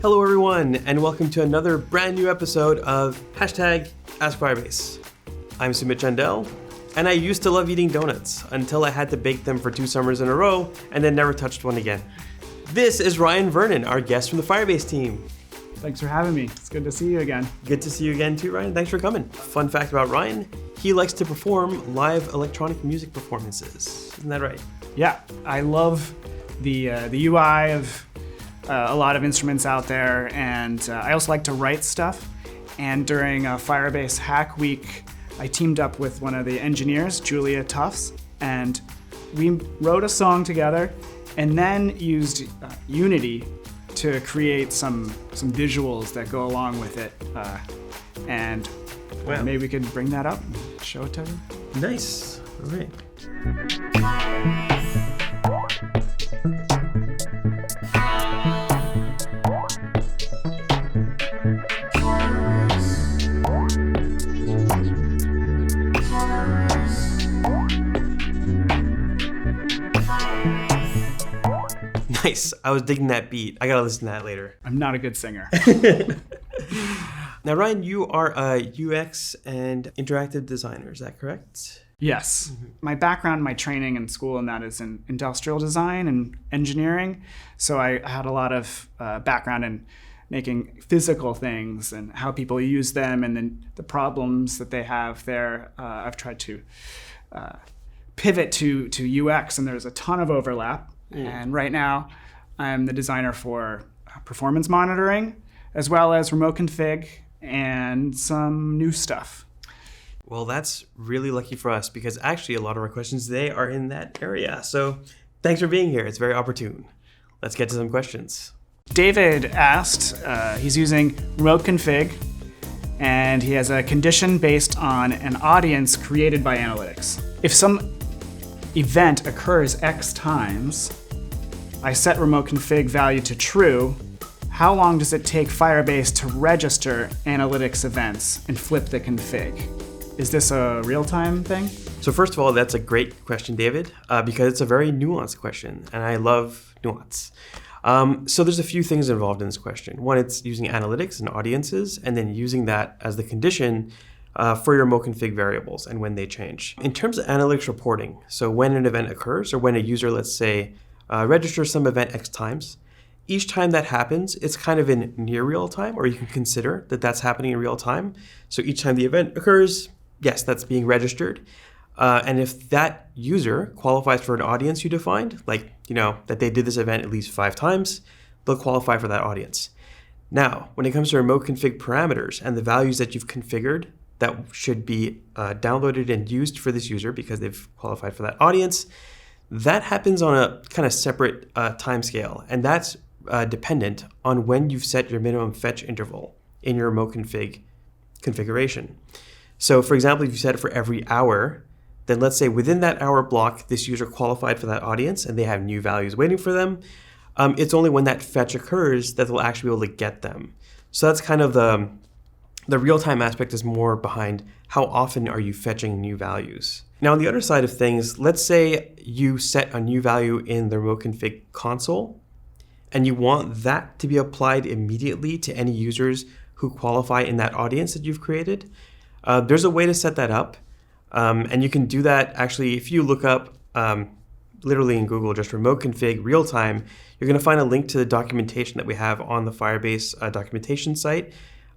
Hello everyone, and welcome to another brand new episode of Hashtag Ask Firebase. I'm Sumit Chandel, and I used to love eating donuts until I had to bake them for 2 summers in a row and then never touched one again. This is Ryan Vernon, our guest from the Firebase team. Thanks for having me. It's good to see you again. Good to see you again too, Ryan. Thanks for coming. Fun fact about Ryan, he likes to perform live electronic music performances. Isn't that right? Yeah, I love the UI of a lot of instruments out there, and I also like to write stuff. And during Firebase Hack Week, I teamed up with one of the engineers, Julia Tufts, and we wrote a song together and then used Unity to create some visuals that go along with it. Maybe we could bring that up and show it to you. Nice. All right. Nice. I was digging that beat. I gotta listen to that later. I'm not a good singer. Now, Ryan, you are a UX and interactive designer. Is that correct? Yes. Mm-hmm. My background, my training in school, and that is in industrial design and engineering. So I had a lot of background in making physical things and how people use them, and then the problems that they have there. I've tried to pivot to UX, and there's a ton of overlap. And right now, I'm the designer for performance monitoring, as well as remote config and some new stuff. Well, that's really lucky for us, because actually a lot of our questions today are in that area. So thanks for being here. It's very opportune. Let's get to some questions. David asked, he's using remote config, and he has a condition based on an audience created by analytics. If some event occurs X times, I set remote config value to true. How long does it take Firebase to register analytics events and flip the config? Is this a real-time thing? So first of all, that's a great question, David, because it's a very nuanced question, and I love nuance. So there's a few things involved in this question. One, it's using analytics and audiences, and then using that as the condition for your remote config variables and when they change. In terms of analytics reporting, so when an event occurs, or when a user, let's say, registers some event X times, each time that happens, it's kind of in near real time, or you can consider that that's happening in real time. So each time the event occurs, yes, that's being registered. And if that user qualifies for an audience you defined, like, that they did this event at least 5 times, they'll qualify for that audience. Now, when it comes to remote config parameters and the values that you've configured that should be downloaded and used for this user because they've qualified for that audience, that happens on a kind of separate time scale. And that's dependent on when you've set your minimum fetch interval in your remote config configuration. So for example, if you set it for every hour, then let's say within that hour block, this user qualified for that audience and they have new values waiting for them. It's only when that fetch occurs that they'll actually be able to get them. So that's kind of the real-time aspect is more behind how often are you fetching new values. Now, on the other side of things, let's say you set a new value in the remote config console, and you want that to be applied immediately to any users who qualify in that audience that you've created. There's a way to set that up, and you can do that actually if you look up literally in Google just remote config real time. You're going to find a link to the documentation that we have on the Firebase documentation site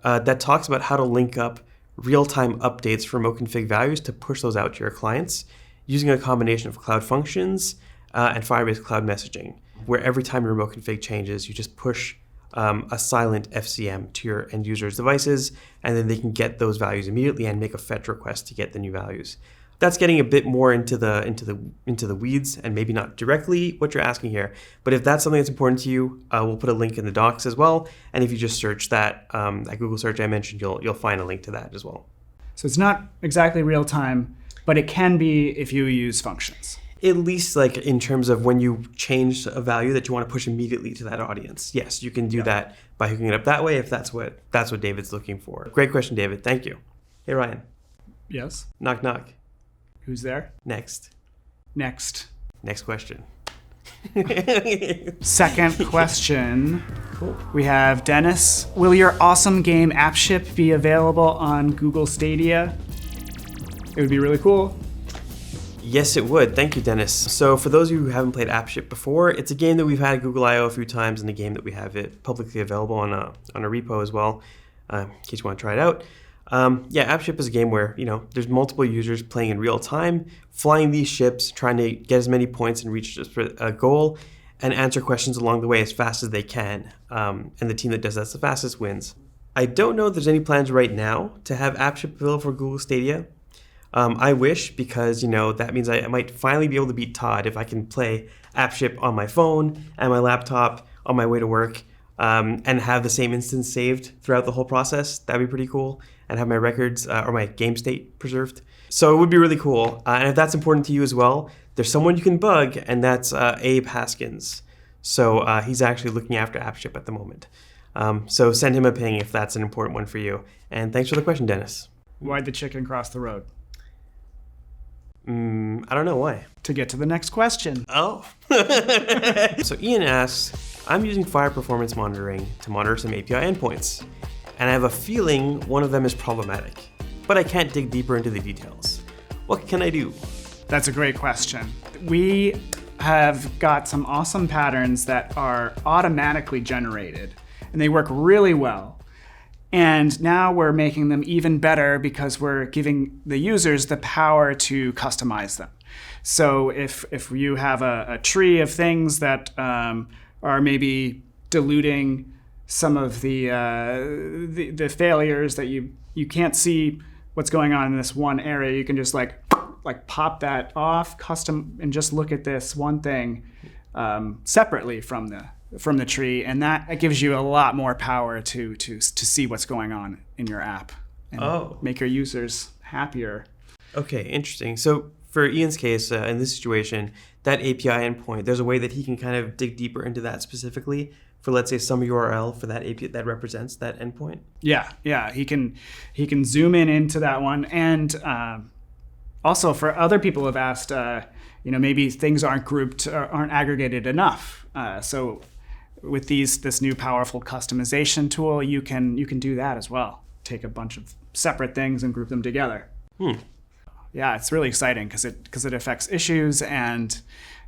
that talks about how to link up real-time updates for remote config values to push those out to your clients using a combination of Cloud Functions and Firebase Cloud Messaging, where every time your remote config changes, you just push a silent FCM to your end users' devices, and then they can get those values immediately and make a fetch request to get the new values. That's getting a bit more into the weeds, and maybe not directly what you're asking here. But if that's something that's important to you, we'll put a link in the docs as well. And if you just search that at Google search I mentioned, you'll find a link to that as well. So it's not exactly real time, but it can be if you use functions. At least like in terms of when you change a value that you want to push immediately to that audience. Yes, you can do that by hooking it up that way if that's what David's looking for. Great question, David. Thank you. Hey, Ryan. Yes? Knock, knock. Who's there? Next. Next Next question. Second question. Cool. We have Dennis. Will your awesome game AppShip be available on Google Stadia? It would be really cool. Yes, it would. Thank you, Dennis. So for those of you who haven't played AppShip before, it's a game that we've had at Google I/O a few times, and a game that we have it publicly available on a repo as well, in case you want to try it out. AppShip is a game where, there's multiple users playing in real time, flying these ships, trying to get as many points and reach a goal, and answer questions along the way as fast as they can. And the team that does that the fastest wins. I don't know if there's any plans right now to have AppShip available for Google Stadia. I wish, because, that means I might finally be able to beat Todd if I can play AppShip on my phone and my laptop on my way to work, and have the same instance saved throughout the whole process. That'd be pretty cool. And have my records or my game state preserved. So it would be really cool. And if that's important to you as well, there's someone you can bug, and that's Abe Haskins. So he's actually looking after AppShip at the moment. So send him a ping if that's an important one for you. And thanks for the question, Dennis. Why'd the chicken cross the road? I don't know why. To get to the next question. Oh. So Ian asks, I'm using Fire Performance Monitoring to monitor some API endpoints, and I have a feeling one of them is problematic, but I can't dig deeper into the details. What can I do? That's a great question. We have got some awesome patterns that are automatically generated, and they work really well. And now we're making them even better because we're giving the users the power to customize them. So if you have a tree of things that are maybe diluting some of the failures that you can't see what's going on in this one area, you can just like pop that off, custom, and just look at this one thing separately from the tree, and that gives you a lot more power to see what's going on in your app and make your users happier. Okay, interesting. So for Ian's case, in this situation, that API endpoint, there's a way that he can kind of dig deeper into that specifically for, let's say, some URL for that API that represents that endpoint. Yeah, he can zoom into that one, and also for other people who have asked, maybe things aren't grouped or aren't aggregated enough. So with this new powerful customization tool, you can do that as well. Take a bunch of separate things and group them together. Yeah, it's really exciting because it affects issues, and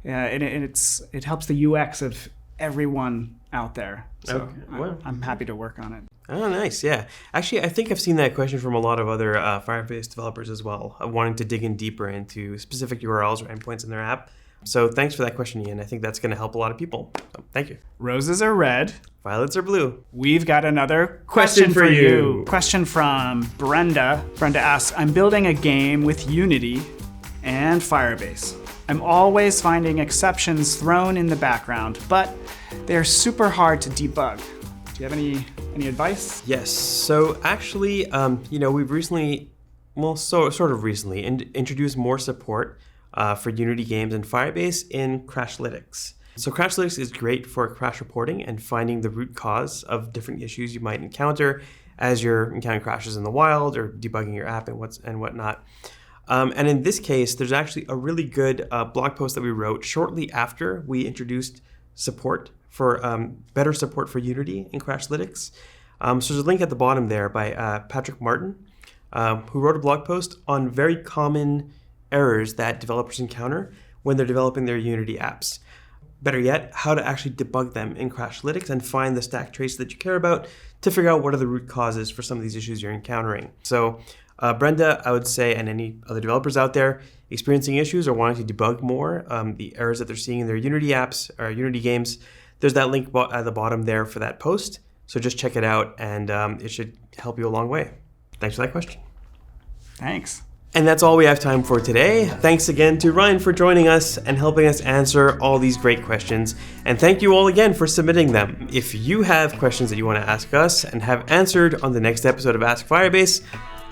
it helps the UX of everyone out there. So okay. Well, I'm happy to work on it. Oh, nice. Yeah. Actually, I think I've seen that question from a lot of other Firebase developers as well, wanting to dig in deeper into specific URLs or endpoints in their app. So thanks for that question, Ian. I think that's going to help a lot of people. So, thank you. Roses are red. Violets are blue. We've got another question for you. Question from Brenda. Brenda asks, I'm building a game with Unity and Firebase. I'm always finding exceptions thrown in the background, but they're super hard to debug. Do you have any advice? Yes. So actually, we've recently, sort of recently, introduced more support for Unity games and Firebase in Crashlytics. So Crashlytics is great for crash reporting and finding the root cause of different issues you might encounter as you're encountering crashes in the wild or debugging your app and whatnot. And in this case, there's actually a really good blog post that we wrote shortly after we introduced support for better support for Unity in Crashlytics. So there's a link at the bottom there by Patrick Martin, who wrote a blog post on very common errors that developers encounter when they're developing their Unity apps. Better yet, how to actually debug them in Crashlytics and find the stack trace that you care about to figure out what are the root causes for some of these issues you're encountering. So Brenda, I would say, and any other developers out there experiencing issues or wanting to debug more the errors that they're seeing in their Unity apps or Unity games, there's that link at the bottom there for that post. So just check it out, and it should help you a long way. Thanks for that question. Thanks. And that's all we have time for today. Thanks again to Ryan for joining us and helping us answer all these great questions. And thank you all again for submitting them. If you have questions that you want to ask us and have answered on the next episode of Ask Firebase,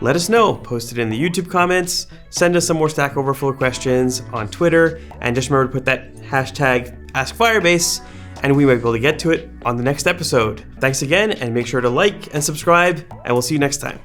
let us know. Post it in the YouTube comments, send us some more Stack Overflow questions on Twitter, and just remember to put that hashtag AskFirebase, and we might be able to get to it on the next episode. Thanks again, and make sure to like and subscribe, and we'll see you next time.